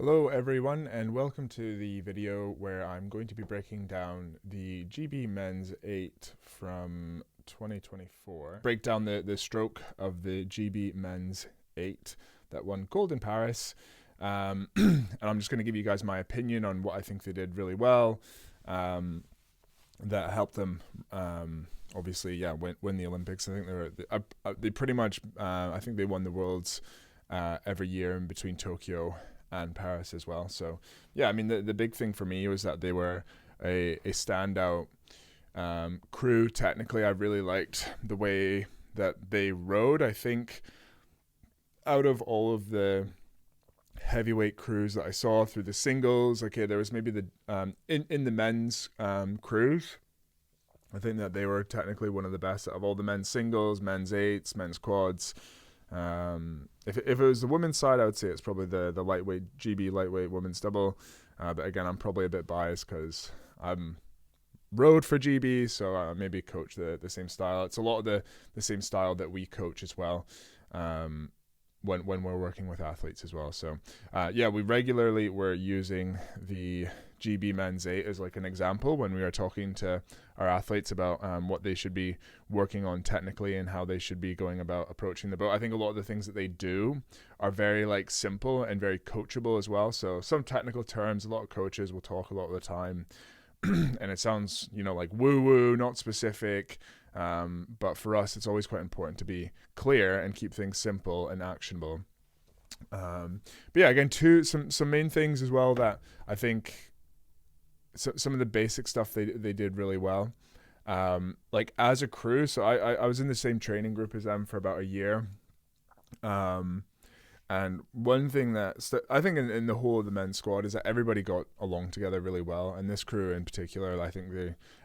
Hello everyone and welcome to the video where I'm going to be breaking down the GB Men's 8 from 2024. Break down the stroke of the GB Men's 8 that won gold in Paris. And I'm just going to give you guys my opinion on what I think they did really well that helped them obviously win the Olympics. I think they pretty much I think they won the Worlds every year in between Tokyo and Paris as well. So yeah, I mean the big thing for me was that they were a standout crew. Technically, I really liked the way that they rode. I think out of all of the heavyweight crews that I saw through the singles, okay, there was maybe the in the men's crews. I think that they were technically one of the best out of all the men's singles, men's eights, men's quads. If it was the women's side, I would say it's probably the lightweight GB lightweight women's double. But again, I'm probably a bit biased because I'm rode for GB, so I maybe coach the same style. It's a lot of the same style that we coach as well. When we're working with athletes as well. So we regularly were using the GB Men's 8 as like an example when we are talking to our athletes about what they should be working on technically and how they should be going about approaching the boat. I think a lot of the things that they do are very like simple and very coachable as well. So some technical terms, a lot of coaches will talk a lot of the time and it sounds, like woo-woo, not specific. But for us, it's always quite important to be clear and keep things simple and actionable. But yeah, again, some main things as well that I think some of the basic stuff they did really well. Like as a crew, so I was in the same training group as them for about a year. And one thing that I think in the whole of the men's squad is that everybody got along together really well. And this crew in particular, I think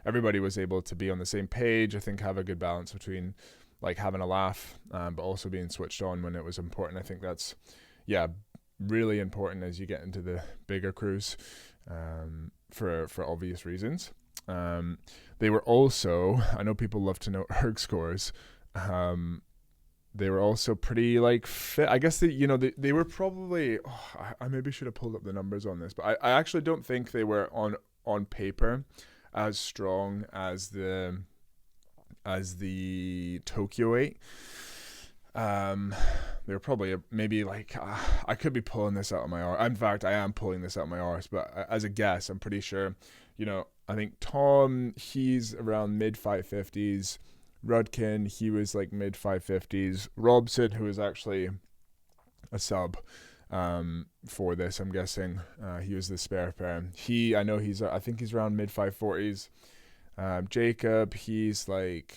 everybody was able to be on the same page. I think have a good balance between like having a laugh, but also being switched on when it was important. I think that's, really important as you get into the bigger crews for obvious reasons. They were also, I know people love to know erg scores. They were also pretty like fit. I guess they were probably. I maybe should have pulled up the numbers on this, but I actually don't think they were on paper as strong as the Tokyo 8. They were probably maybe like I could be pulling this out of my arse. In fact, I am pulling this out of my arse, but as a guess, I'm pretty sure. I think Tom, he's around mid 550s. Rudkin, he was like mid 550s. Robson, who was actually a sub for this, I'm guessing, he was the spare pair. I think he's around mid 540s. Jacob, he's like,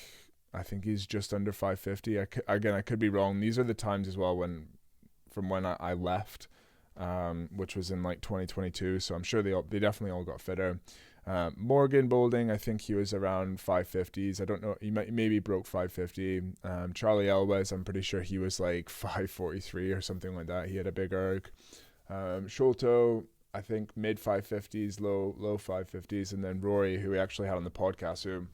I think he's just under 550. I could be wrong. These are the times as well from when I left, which was in like 2022. So I'm sure they definitely all got fitter. Morgan Boulding, I think he was around 550s. I don't know. He maybe broke 550. Charlie Elwes, I'm pretty sure he was like 543 or something like that. He had a big erg. Sholto, I think mid 550s, low 550s. And then Rory, who we actually had on the podcast, who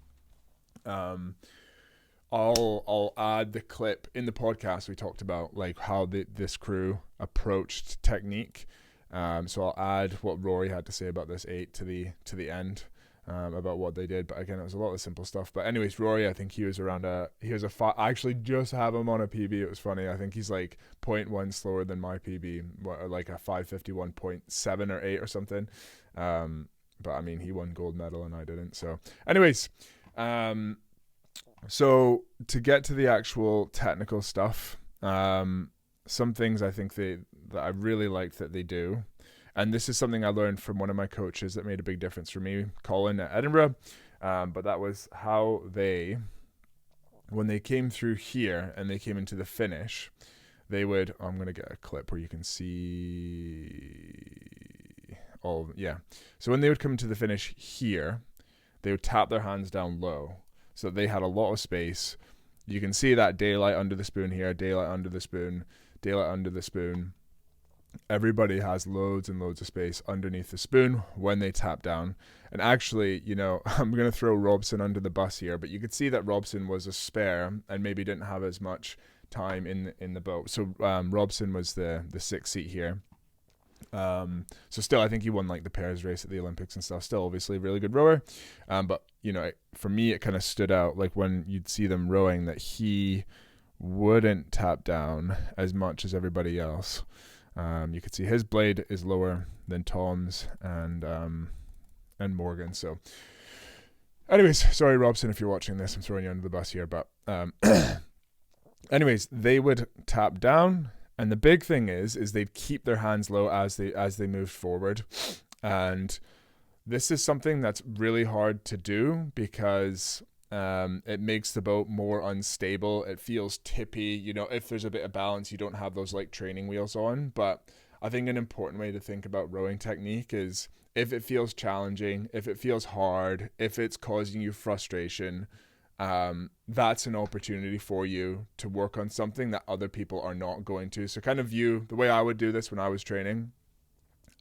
I'll add the clip in the podcast. We talked about like how this crew approached technique. So I'll add what Rory had to say about this 8 to the end about what they did. But again, it was a lot of simple stuff. But anyways, Rory, I think he was around I actually just have him on a PB. It was funny. I think he's like 0.1 slower than my PB, or like a 551.7 or 8 or something. But I mean, he won gold medal and I didn't. So anyways, so to get to the actual technical stuff, some things I think that I really liked that they do, and this is something I learned from one of my coaches that made a big difference for me, Colin at Edinburgh, but that was how when they came through here and they came into the finish, they would, I'm going to get a clip where you can see, so when they would come into the finish here, they would tap their hands down low, so they had a lot of space. You can see that daylight under the spoon here, daylight under the spoon, daylight under the spoon. Everybody has loads and loads of space underneath the spoon when they tap down. And actually, I'm going to throw Robson under the bus here, but you could see that Robson was a spare and maybe didn't have as much time in the boat. So Robson was the sixth seat here. So still, I think he won like the pairs race at the Olympics and stuff. Still, obviously, a really good rower. But for me, it kind of stood out like when you'd see them rowing that he wouldn't tap down as much as everybody else. You could see his blade is lower than Tom's and Morgan. So, anyways, sorry Robson, if you're watching this, I'm throwing you under the bus here. But anyways, they would tap down. And the big thing is they'd keep their hands low as they moved forward. And this is something that's really hard to do because it makes the boat more unstable. It feels tippy. If there's a bit of balance, you don't have those like training wheels on. But I think an important way to think about rowing technique is if it feels challenging, if it feels hard, if it's causing you frustration, that's an opportunity for you to work on something that other people are not going to. So kind of view the way I would do this when I was training.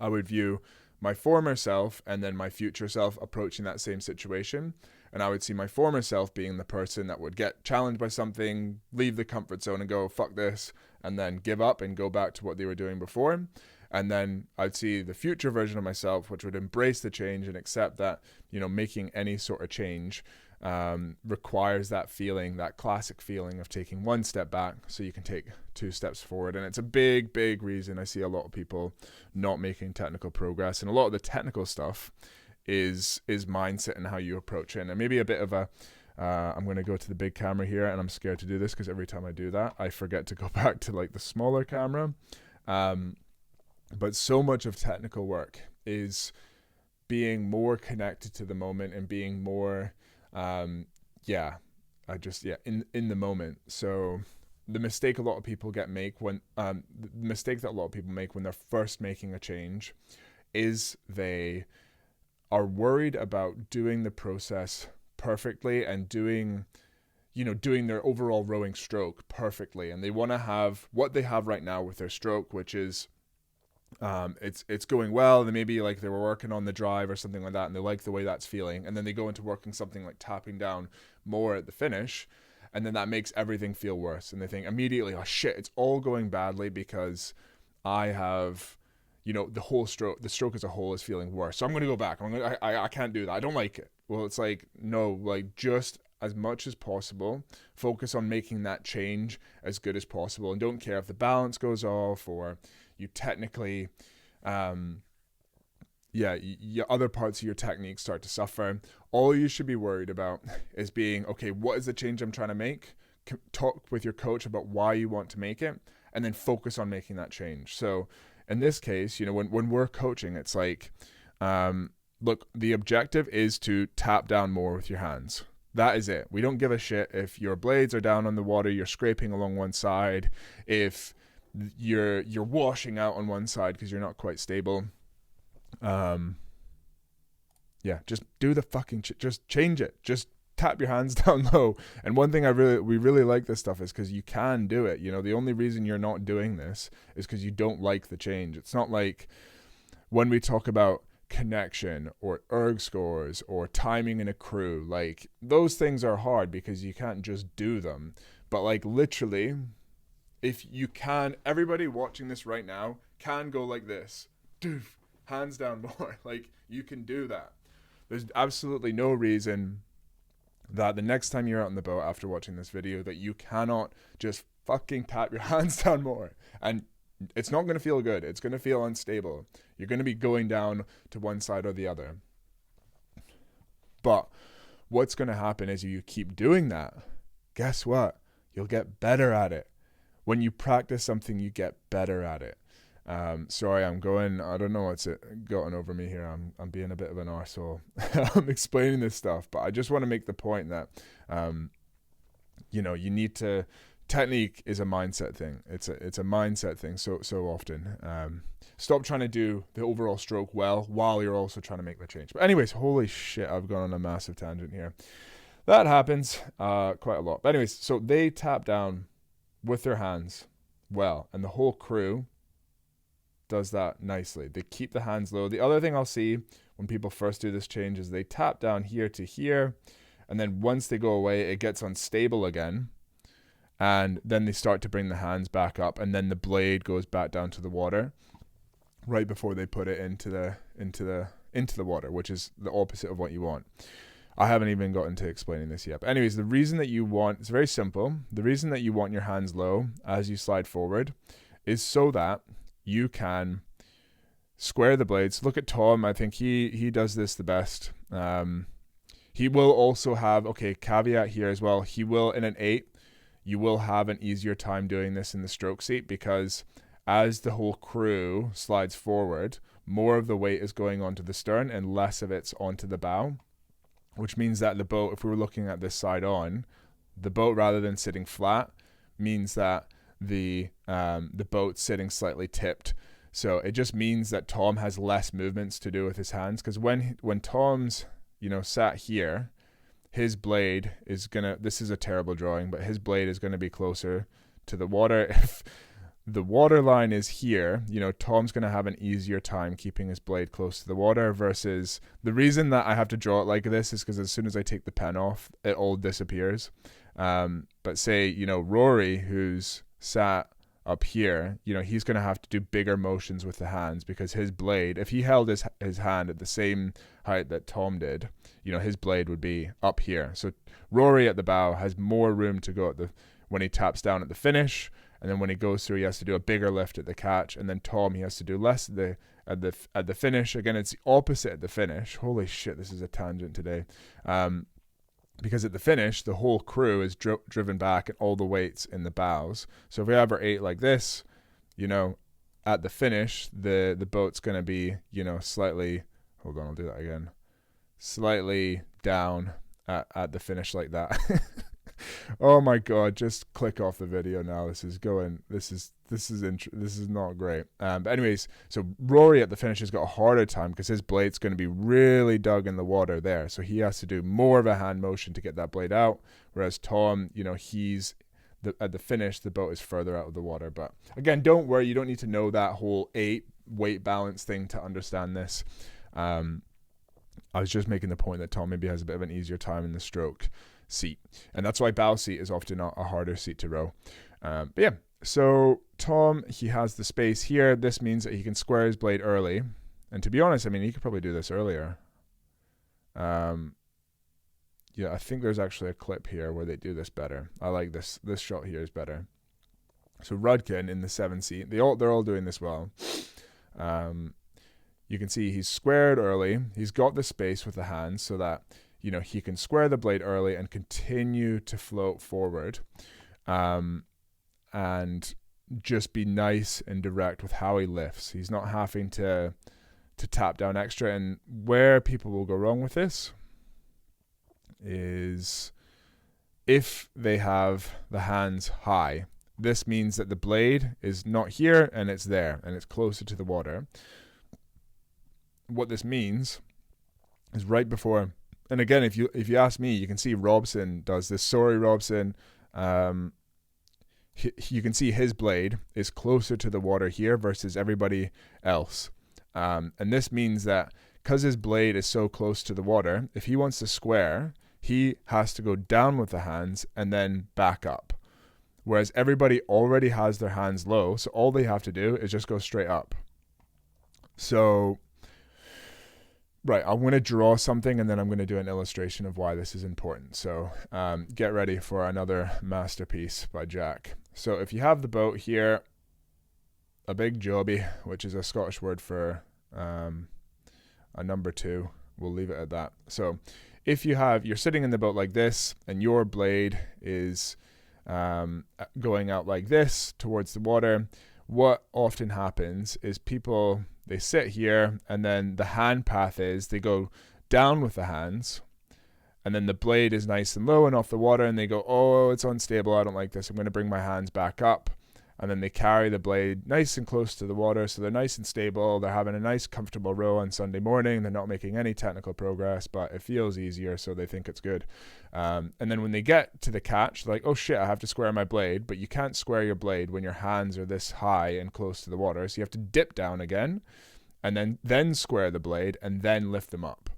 I would view my former self and then my future self approaching that same situation. And I would see my former self being the person that would get challenged by something, leave the comfort zone and go, fuck this, and then give up and go back to what they were doing before. And then I'd see the future version of myself, which would embrace the change and accept that, making any sort of change requires that feeling, that classic feeling of taking one step back so you can take 2 steps forward. And it's a big, big reason I see a lot of people not making technical progress. And a lot of the technical stuff is mindset and how you approach it. And maybe a bit of a, I'm going to go to the big camera here, and I'm scared to do this because every time I do that, I forget to go back to like the smaller camera. But so much of technical work is being more connected to the moment and being more in the moment. So the mistake a lot of people make when they're first making a change is they are worried about doing the process perfectly and doing their overall rowing stroke perfectly, and they want to have what they have right now with their stroke, which is it's going well. They maybe like they were working on the drive or something like that, and they like the way that's feeling, and then they go into working something like tapping down more at the finish, and then that makes everything feel worse, and they think immediately, oh shit, it's all going badly because I have the stroke as a whole is feeling worse, so I'm going to go back. I can't do that, I don't like it. Well, it's like, no, like just as much as possible, focus on making that change as good as possible, and don't care if the balance goes off or you technically, other parts of your technique start to suffer. All you should be worried about is being, okay, what is the change I'm trying to make? Talk with your coach about why you want to make it, and then focus on making that change. So in this case, when we're coaching, it's like, look, the objective is to tap down more with your hands. That is it. We don't give a shit if your blades are down on the water, you're scraping along one side, if you're washing out on one side because you're not quite stable. Just do the fucking just change it. Just tap your hands down low. And one thing we really like this stuff is because you can do it. The only reason you're not doing this is because you don't like the change. It's not like when we talk about connection or erg scores or timing in a crew, like those things are hard because you can't just do them. But like literally, if you can, everybody watching this right now can go like this, doof, hands down more. Like you can do that. There's absolutely no reason that the next time you're out on the boat after watching this video that you cannot just fucking tap your hands down more. And it's not going to feel good. It's going to feel unstable. You're going to be going down to one side or the other. But what's going to happen is you keep doing that. Guess what? You'll get better at it. When you practice something, you get better at it. Sorry, I don't know what's gotten over me here. I'm being a bit of an arsehole. I'm explaining this stuff, but I just want to make the point that, you need to, technique is a mindset thing. It's a mindset thing so often. Stop trying to do the overall stroke well while you're also trying to make the change. But anyways, holy shit, I've gone on a massive tangent here. That happens quite a lot. But anyways, so they tap down with their hands well, and the whole crew does that nicely. They keep the hands low. The other thing I'll see when people first do this change is they tap down here to here, and then once they go away, it gets unstable again, and then they start to bring the hands back up, and then the blade goes back down to the water. right before they put it into the water, which is the opposite of what you want. I haven't even gotten to explaining this yet. But anyways, the reason that you want, it's very simple. The reason that you want your hands low as you slide forward is so that you can square the blades. Look at Tom. I think he does this the best. He will also have, caveat here as well. He will, in an 8, you will have an easier time doing this in the stroke seat, because as the whole crew slides forward, more of the weight is going onto the stern and less of it's onto the bow, which means that the boat, if we were looking at this side on, the boat, rather than sitting flat, means that the boat's sitting slightly tipped. So it just means that Tom has less movements to do with his hands, because when Tom's, sat here, his blade is gonna, this is a terrible drawing, but his blade is gonna be closer to the water. If the water line is here, Tom's going to have an easier time keeping his blade close to the water, versus the reason that I have to draw it like this is because as soon as I take the pen off, it all disappears. But say, Rory, who's sat up here, he's going to have to do bigger motions with the hands, because his blade, if he held his hand at the same height that Tom did, his blade would be up here. So Rory at the bow has more room to go when he taps down at the finish. And then when he goes through, he has to do a bigger lift at the catch. And then Tom, he has to do less at the finish. Again, it's the opposite at the finish. Holy shit, this is a tangent today. Because at the finish, the whole crew is driven back and all the weight's in the bows. So if we have our 8 like this, at the finish, the boat's going to be, slightly, hold on, I'll do that again. Slightly down at the finish like that. Oh my god, just click off the video now. This is not great. But anyways, so Rory at the finish has got a harder time because his blade's going to be really dug in the water there. So he has to do more of a hand motion to get that blade out. Whereas Tom, at the finish, the boat is further out of the water. But again, don't worry. You don't need to know that whole 8 weight balance thing to understand this. I was just making the point that Tom maybe has a bit of an easier time in the stroke seat, and that's why bow seat is often a harder seat to row. But yeah, so Tom, he has the space here. This means that he can square his blade early, and to be honest, I mean, he could probably do this earlier. Yeah, I think there's actually a clip here where they do this better. I like this shot here is better. So Rudkin in the 7 seat, they're all doing this well. You can see he's squared early. He's got the space with the hands so that he can square the blade early and continue to float forward, and just be nice and direct with how he lifts. He's not having to tap down extra. And where people will go wrong with this is if they have the hands high. This means that the blade is not here and it's there and it's closer to the water. What this means is right before, and again, if you ask me, you can see Robson does this. Rory Robson, you can see his blade is closer to the water here versus everybody else. And this means that because his blade is so close to the water, if he wants to square, he has to go down with the hands and then back up. Whereas everybody already has their hands low, so all they have to do is just go straight up. So right, I'm going to draw something and then I'm going to do an illustration of why this is important. So get ready for another masterpiece by Jack. So if you have the boat here, a big jobby, which is a Scottish word for a number 2, we'll leave it at that. So if you're sitting in the boat like this and your blade is going out like this towards the water, what often happens is people, they sit here and then the hand path is they go down with the hands and then the blade is nice and low and off the water and they go, oh, it's unstable, I don't like this, I'm going to bring my hands back up. And then they carry the blade nice and close to the water, so they're nice and stable, they're having a nice comfortable row on Sunday morning, they're not making any technical progress, but it feels easier, so they think it's good. And then when they get to the catch, they're like, oh shit, I have to square my blade, but you can't square your blade when your hands are this high and close to the water, so you have to dip down again, and then square the blade, and then lift them up.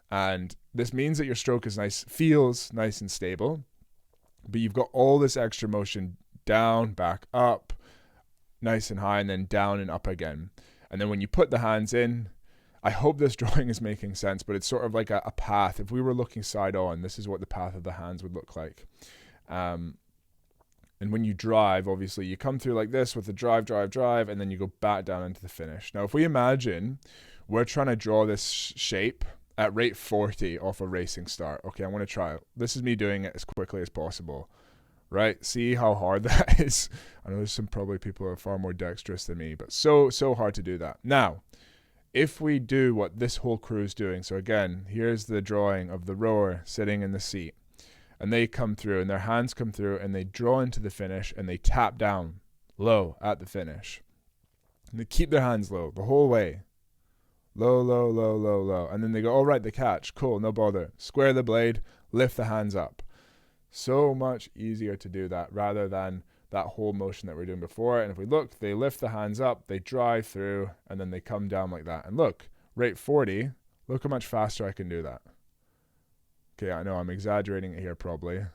And this means that your stroke is feels nice and stable, but you've got all this extra motion down, back up, nice and high, and then down and up again. And then when you put the hands in, I hope this drawing is making sense, but it's sort of like a path. If we were looking side on, this is what the path of the hands would look like. And when you drive, obviously you come through like this with the drive, and then you go back down into the finish. Now, if we imagine we're trying to draw this shape at rate 40 off a racing start. Okay, I want to try it. This is me doing it as quickly as possible. Right? See how hard that is? I know there's some probably people who are far more dexterous than me, but so hard to do that. Now, if we do what this whole crew is doing, so again, here's the drawing of the rower sitting in the seat, and they come through, and their hands come through, and they draw into the finish, and they tap down low at the finish. And they keep their hands low the whole way. Low, low, low, low, low. And then they go, all right, the catch. Cool, no bother. Square the blade, lift the hands up. So much easier to do that rather than that whole motion that we were doing before. And if we look, they lift the hands up, they drive through, and then they come down like that. And look, rate 40, look how much faster I can do that. Okay, I know I'm exaggerating it here probably.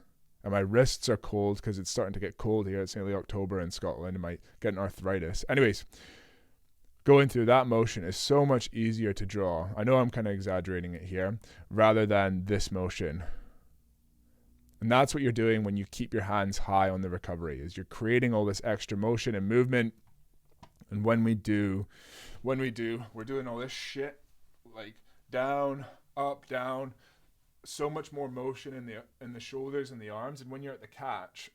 And my wrists are cold because it's starting to get cold here. It's nearly October in Scotland. I might get an arthritis. Anyways, going through that motion is so much easier to draw. I know I'm kind of exaggerating it here rather than this motion. And that's what you're doing when you keep your hands high on the recovery, is you're creating all this extra motion and movement. And when we do, we're doing all this shit, like down, up, down, so much more motion in the shoulders and the arms. And when you're at the catch,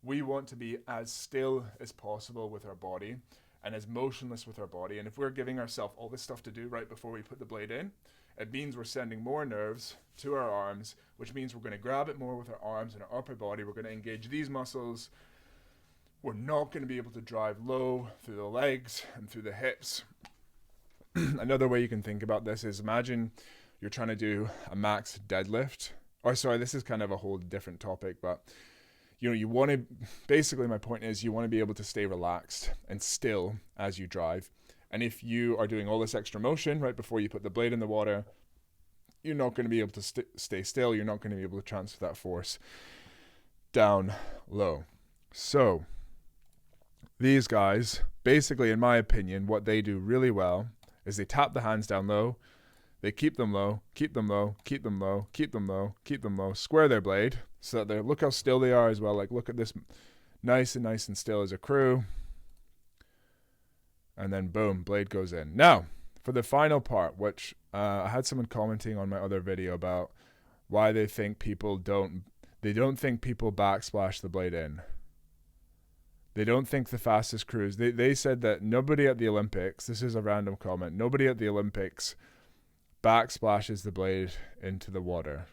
we want to be as still as possible with our body and as motionless with our body. And if we're giving ourselves all this stuff to do right before we put the blade in, it means we're sending more nerves to our arms, which means we're going to grab it more with our arms and our upper body. We're going to engage these muscles. We're not going to be able to drive low through the legs and through the hips. Another way you can think about this is imagine you're trying to do a max deadlift. Or sorry, this is kind of a whole different topic, but you want to, basically my point is you want to be able to stay relaxed and still as you drive. And if you are doing all this extra motion right before you put the blade in the water, you're not going to be able to stay still. You're not going to be able to transfer that force down low. So these guys, basically, in my opinion, what they do really well is they tap the hands down low. They keep them low, keep them low, keep them low, keep them low, keep them low, square their blade so that they look how still they are as well. Like, look at this, nice and still as a crew. And then boom, blade goes in. Now, for the final part, which I had someone commenting on my other video about why they think people don't think people backsplash the blade in. They don't think the fastest crews. They said that nobody at the Olympics, this is a random comment, nobody at the Olympics backsplashes the blade into the water.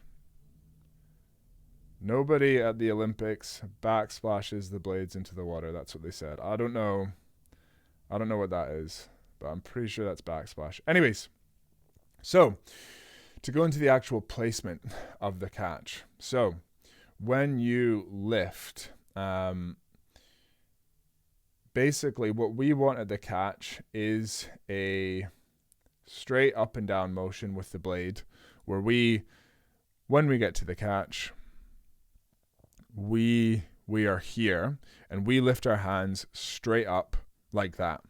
Nobody at the Olympics backsplashes the blades into the water. That's what they said. I don't know what that is, but I'm pretty sure that's backsplash. Anyways, so to go into the actual placement of the catch. So when you lift, basically what we want at the catch is a straight up and down motion with the blade where when we get to the catch, we are here and we lift our hands straight up like that.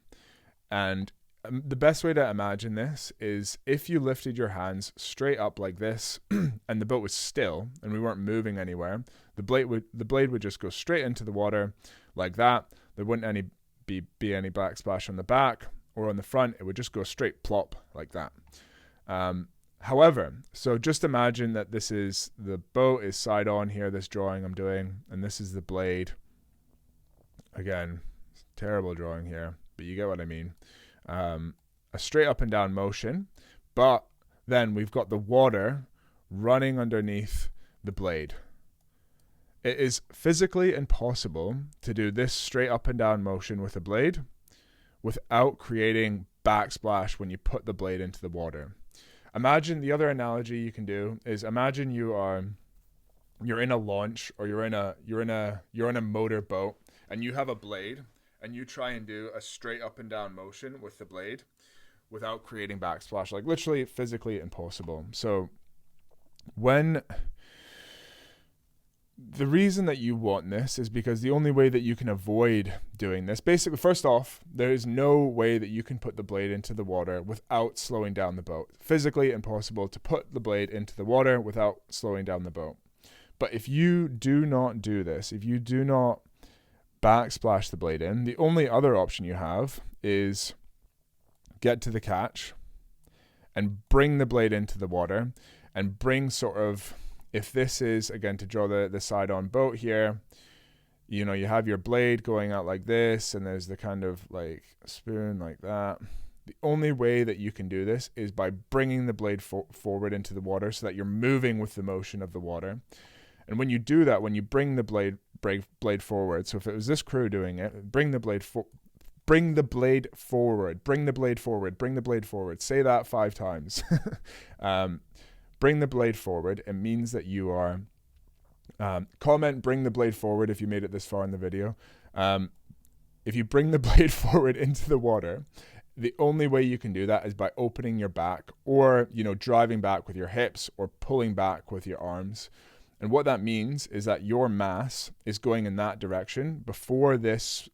And the best way to imagine this is if you lifted your hands straight up like this and the boat was still and we weren't moving anywhere, the blade would just go straight into the water like that. There wouldn't be any backsplash on the back or on the front. It would just go straight plop like that. However, so just imagine that this is the boat is side on here, this drawing I'm doing, and this is the blade. Again, terrible drawing here, but you get what I mean. A straight up and down motion, but then we've got the water running underneath the blade. It is physically impossible to do this straight up and down motion with a blade without creating backsplash when you put the blade into the water. Imagine the other analogy you can do is imagine you're in a launch or you're in a motor boat and you have a blade and you try and do a straight up and down motion with the blade without creating backsplash, like literally physically impossible. So when the reason that you want this is because the only way that you can avoid doing this, basically, first off, there is no way that you can put the blade into the water without slowing down the boat. Physically impossible to put the blade into the water without slowing down the boat. But if you do not do this, if you do not backsplash the blade in, the only other option you have is get to the catch and bring the blade into the water and bring sort of, if this is, again, to draw the side-on boat here, you know, you have your blade going out like this, and there's the kind of like spoon like that. The only way that you can do this is by bringing the blade forward into the water so that you're moving with the motion of the water. And when you do that, when you bring the blade forward, so if it was this crew doing it, bring the blade forward, bring the blade forward, say that 5 times. Bring the blade forward. It means that you are, comment, bring the blade forward if you made it this far in the video. If you bring the blade forward into the water, the only way you can do that is by opening your back, or, you know, driving back with your hips, or pulling back with your arms. And what that means is that your mass is going in that direction before this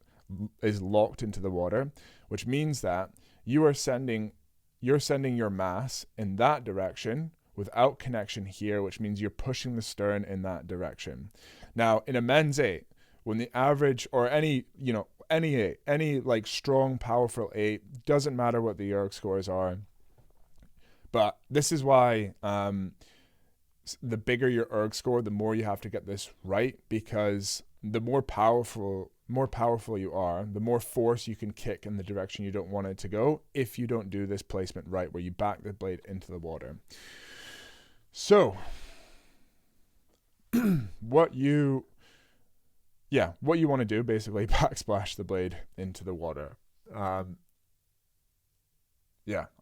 is locked into the water, which means that you're sending your mass in that direction without connection here, which means you're pushing the stern in that direction. Now, in a men's 8, when the average, or any like strong, powerful 8, doesn't matter what the erg scores are, but this is why the bigger your erg score, the more you have to get this right, because the more powerful you are, the more force you can kick in the direction you don't want it to go if you don't do this placement right, where you back the blade into the water. So what you want to do, basically, backsplash the blade into the water. I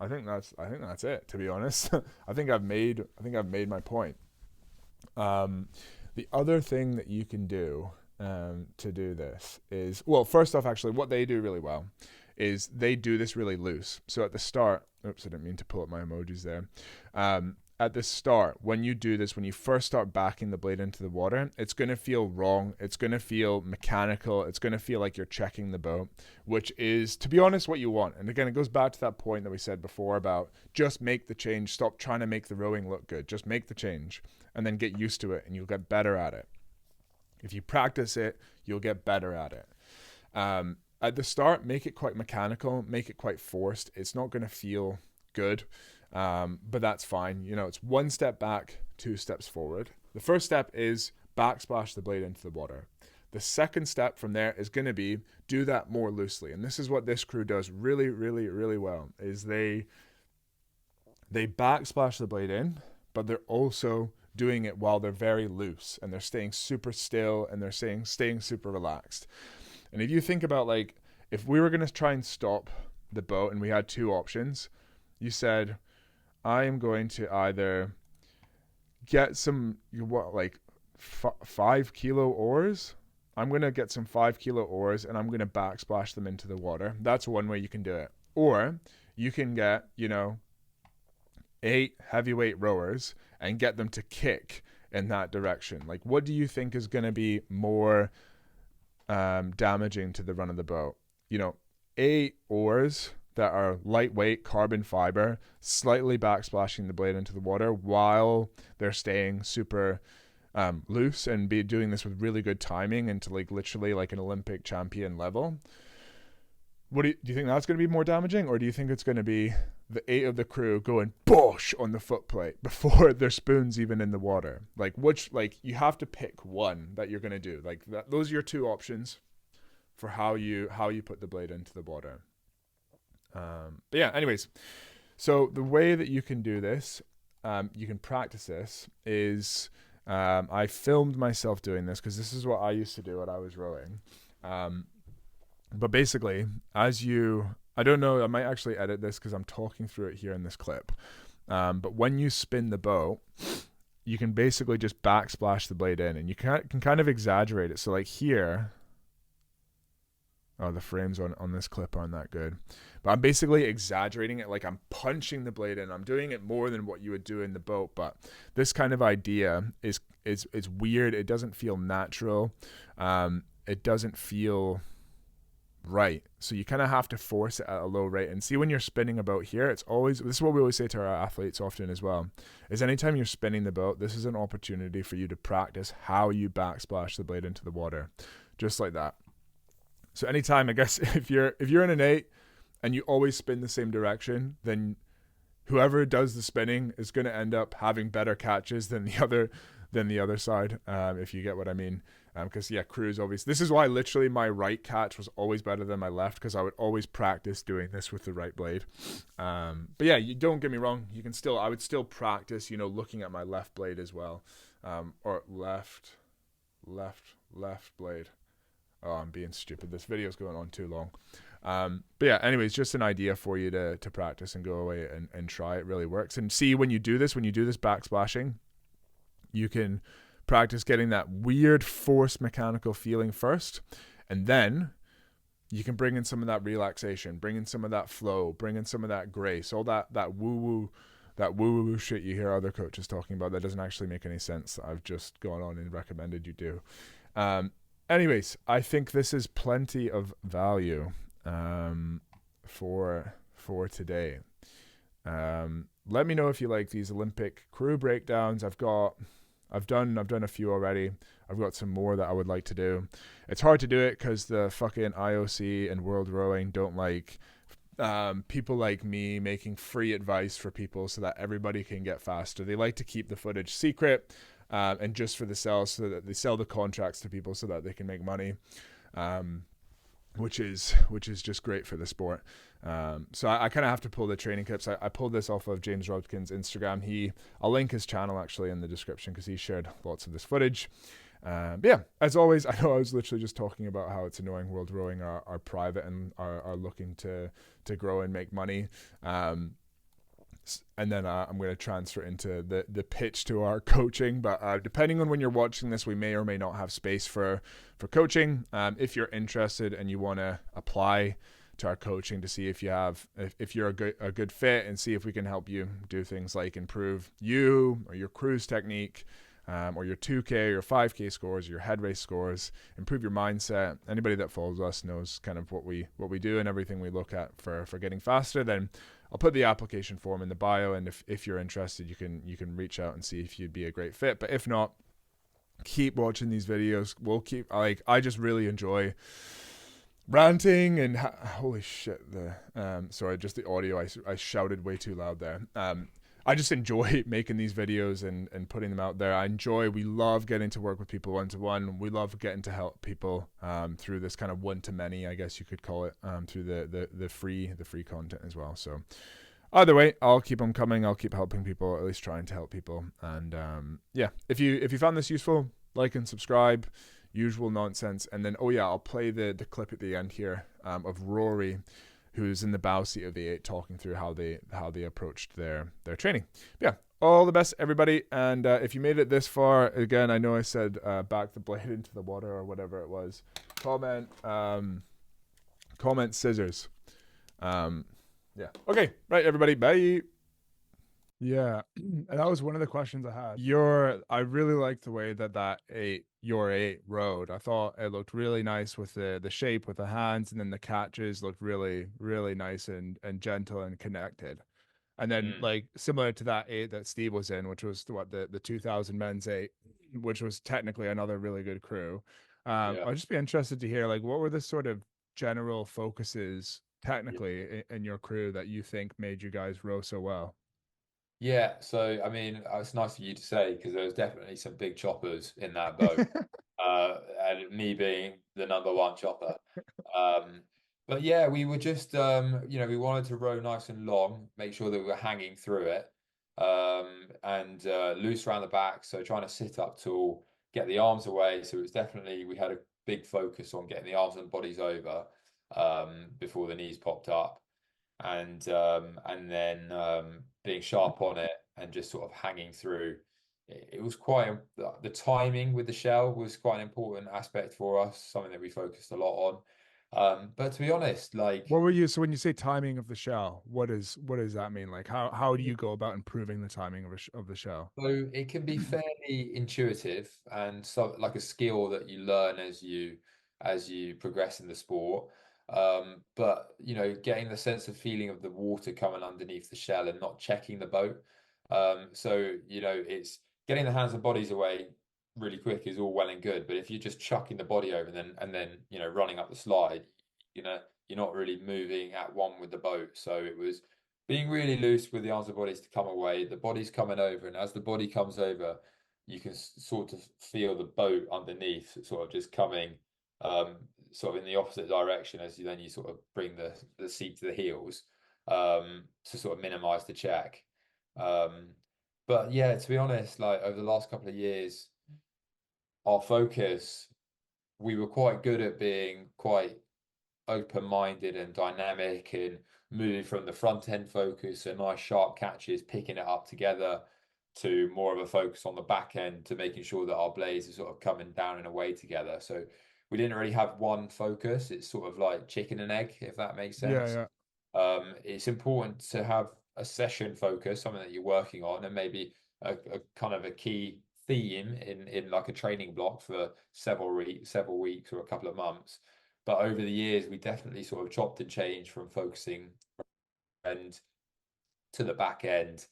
think that's it, to be honest. I think I've made my point. The other thing that you can do to do this is, well, first off, actually, what they do really well is they do this really loose. So at the start, oops, I didn't mean to pull up my emojis there. At the start, when you do this, when you first start backing the blade into the water, it's going to feel wrong. It's going to feel mechanical. It's going to feel like you're checking the boat, which is, to be honest, what you want. And again, it goes back to that point that we said before about just make the change. Stop trying to make the rowing look good. Just make the change and then get used to it, and you'll get better at it. If you practice it, you'll get better at it. At the start, make it quite mechanical, make it quite forced. It's not going to feel good. But that's fine. You know, it's 1 step back, 2 steps forward. The first step is backsplash the blade into the water. The second step from there is going to be do that more loosely. And this is what this crew does really, really, really well, is they backsplash the blade in, but they're also doing it while they're very loose, and they're staying super still, and they're staying super relaxed. And if you think about, like, if we were going to try and stop the boat and we had 2 options, you said, I am going to either get some, 5 kilo oars. I'm going to get some 5 kilo oars, and I'm going to backsplash them into the water. That's one way you can do it. Or you can get, 8 heavyweight rowers and get them to kick in that direction. Like, what do you think is going to be more damaging to the run of the boat? 8 oars that are lightweight carbon fiber, slightly backsplashing the blade into the water while they're staying super loose, and be doing this with really good timing into literally like an Olympic champion level. What do you think that's going to be more damaging, or do you think it's going to be the 8 of the crew going bosh on the foot plate before their spoon's even in the water? You have to pick one that you're going to do. Those are your 2 options for how you put the blade into the water. But yeah, anyways, so the way that you can do this, you can practice this, is I filmed myself doing this because this is what I used to do when I was rowing. But basically, I don't know, I might actually edit this because I'm talking through it here in this clip. But when you spin the boat, you can basically just backsplash the blade in, and you can kind of exaggerate it. So like here, Oh, the frames on this clip aren't that good. But I'm basically exaggerating it. Like I'm punching the blade in. I'm doing it more than what you would do in the boat. But this kind of idea is weird. It doesn't feel natural. It doesn't feel right. So you kind of have to force it at a low rate. And see, when you're spinning a boat here, it's always, this is what we always say to our athletes often as well, is anytime you're spinning the boat, this is an opportunity for you to practice how you backsplash the blade into the water. Just like that. So anytime, I guess, if you're in an 8 and you always spin the same direction, then whoever does the spinning is going to end up having better catches than the other side, if you get what I mean. Because crews always. This is why literally my right catch was always better than my left, because I would always practice doing this with the right blade. But yeah, you don't get me wrong. I would still practice, looking at my left blade as well, or left blade. Oh, I'm being stupid. This video's going on too long. But yeah, anyways, just an idea for you to practice and go away and try. It really works. And see, when you do this backsplashing, you can practice getting that weird force mechanical feeling first, and then you can bring in some of that relaxation, bring in some of that flow, bring in some of that grace, all that woo woo shit you hear other coaches talking about that doesn't actually make any sense, that I've just gone on and recommended you do. Anyways, I think this is plenty of value for today. Let me know if you like these Olympic crew breakdowns. I've done a few already. I've got some more that I would like to do. It's hard to do it because the fucking IOC and World Rowing don't like people like me making free advice for people so that everybody can get faster. They like to keep the footage secret. And just for the sales, so that they sell the contracts to people so that they can make money, which is just great for the sport. So I kind of have to pull the training clips. I pulled this off of James Rodkin's Instagram. I'll link his channel actually in the description because he shared lots of this footage. But yeah, as always, I know I was literally just talking about how it's annoying World Rowing are private and are looking to grow and make money. And then I'm going to transfer into the pitch to our coaching. But depending on when you're watching this, we may or may not have space for coaching. If you're interested and you want to apply to our coaching to see if you're a good fit, and see if we can help you do things like improve you or your cruise technique, or your 2K or your 5K scores, your head race scores, improve your mindset. Anybody that follows us knows kind of what we do and everything we look at for getting faster. Then I'll put the application form in the bio, and if you're interested, you can reach out and see if you'd be a great fit. But if not, keep watching these videos. I just really enjoy ranting and holy shit, sorry, just the audio, I shouted way too loud there. I just enjoy making these videos and putting them out there. We love getting to work with people one-to-one. We love getting to help people through this kind of one-to-many, I guess you could call it, through the free content as well. So either way, I'll keep them coming. I'll keep helping people, at least trying to help people. And if you found this useful, like and subscribe, usual nonsense. And then, I'll play the clip at the end here of Rory, who's in the bow seat of the 8, talking through how they approached their training. But yeah, all the best, everybody. And if you made it this far, again, I know I said back the blade into the water or whatever it was. Comment scissors. Yeah. Okay. Right, everybody. Bye. Yeah, and that was one of the questions I had. I really liked the way that your 8 rode. I thought it looked really nice with the shape with the hands, and then the catches looked really, really nice and gentle and connected. And then like similar to that 8 that Steve was in, which was the 2000 men's 8, which was technically another really good crew. I'd just be interested to hear, like, what were the sort of general focuses technically in your crew that you think made you guys row so well? Yeah, so I mean, it's nice of you to say because there was definitely some big choppers in that boat, and me being the number one chopper. Um, but yeah, we were just, we wanted to row nice and long, make sure that we were hanging through it, and loose around the back. So trying to sit up tall, get the arms away. So it was definitely we had a big focus on getting the arms and bodies over, before the knees popped up, and then being sharp on it and just sort of hanging through. It was quite the timing with the shell was quite an important aspect for us, something that we focused a lot on. But to be honest, What like, were you, so when you say timing of the shell, what does that mean? Like how do you go about improving the timing of of the shell? so it can be fairly intuitive and so like a skill that you learn as you progress in the sport. But you know, getting the sense of feeling of the water coming underneath the shell and not checking the boat. So you know, it's getting the hands and bodies away really quick is all well and good, but if you're just chucking the body over and then you know running up the slide, you know, you're not really moving at one with the boat. So it was being really loose with the arms and bodies to come away. The body's coming over, and as the body comes over, you can sort of feel the boat underneath, sort of just coming, um, sort of in the opposite direction as you sort of bring the seat to the heels, to sort of minimize the check. Um, but yeah, to be honest, like over the last couple of years, our focus, we were quite good at being quite open-minded and dynamic and moving from the front end focus and nice sharp catches, picking it up together to more of a focus on the back end to making sure that our blades are sort of coming down and away together. So we didn't really have one focus. It's sort of like chicken and egg, if that makes Yeah, sense. yeah. It's important to have a session focus, something that you're working on, and maybe a kind of a key theme in like a training block for several weeks or a couple of months. But over the years, we definitely sort of chopped and changed from focusing and to the back end.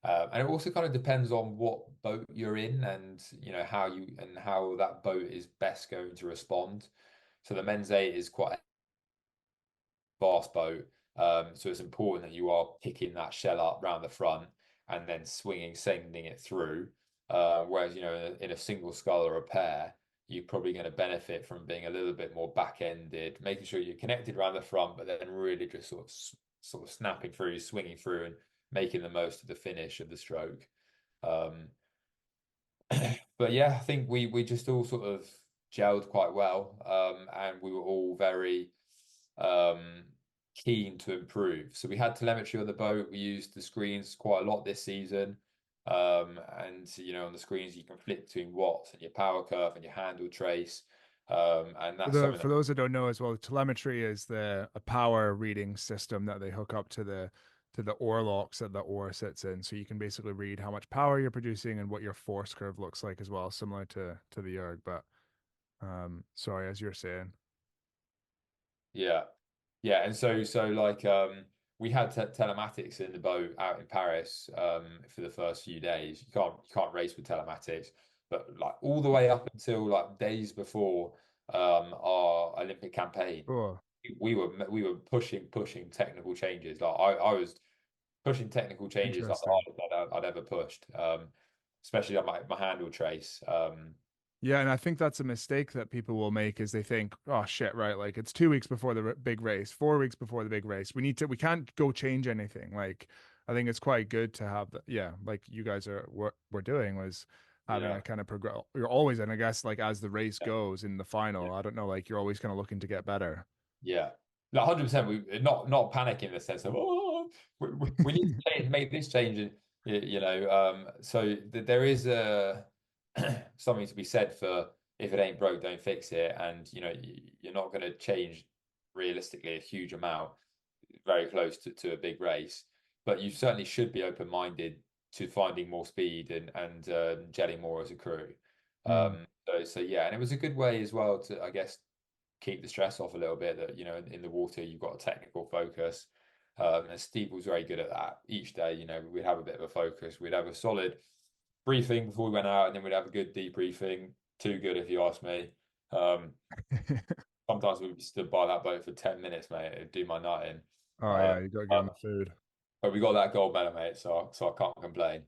And it also kind of depends on what boat you're in and you know how that boat is best going to respond. So the men's eight is quite fast boat. So it's important that you are picking that shell up round the front and then sending it through. Whereas, you know, in a single scull or a pair, you're probably going to benefit from being a little bit more back-ended, making sure you're connected around the front, but then really just sort of snapping through, swinging through, and making the most of the finish of the stroke. Um, but yeah, I think we just all sort of gelled quite well, and we were all very um, keen to improve. So we had telemetry on the boat. We used the screens quite a lot this season, and you know on the screens you can flip between watts and your power curve and your handle trace, and For that's the something for that those that don't know as well, telemetry is the a power reading system that they hook up to the oar locks that the oar sits in. So you can basically read how much power you're producing and what your force curve looks like as well, similar to the erg. But sorry, as you're saying. yeah. Yeah, and so like we had te telematics in the boat out in Paris for the first few days. You can't race with telematics, but like all the way up until like days before our Olympic campaign, Oh, we were pushing technical changes. Like I was pushing technical changes like the interesting. hardest I'd ever pushed, especially on my handle trace. Yeah, and I think that's a mistake that people will make is they think, oh shit, right, like it's 2 weeks before the big race, 4 weeks before the big race. We can't go change anything. Like, I think it's quite good to have that. Yeah, like you guys are what we're doing was having Yeah, a kind of progress. You're always, and I guess like as the race yeah. goes in the final, I don't know, like you're always kind of looking to get better. Yeah, no, 100%. We not panicking in the sense of oh, we need to make this change, and you know, so there is a something to be said for if it ain't broke, don't fix it, and you know, you're not going to change realistically a huge amount, very close to a big race, but you certainly should be open-minded to finding more speed and gelling more as a crew. Mm. So yeah, and it was a good way as well to, I guess, keep the stress off a little bit that you know in the water you've got a technical focus, and Steve was very good at that. Each day, you know, we'd have a bit of a focus, we'd have a solid briefing before we went out, and then we'd have a good debriefing. Too good if you ask me. um, Sometimes we stood by that boat for 10 minutes, mate. It'd do my nut in. Oh uh, yeah, you got to give them but, the food. but we got that gold medal, mate, so I can't complain.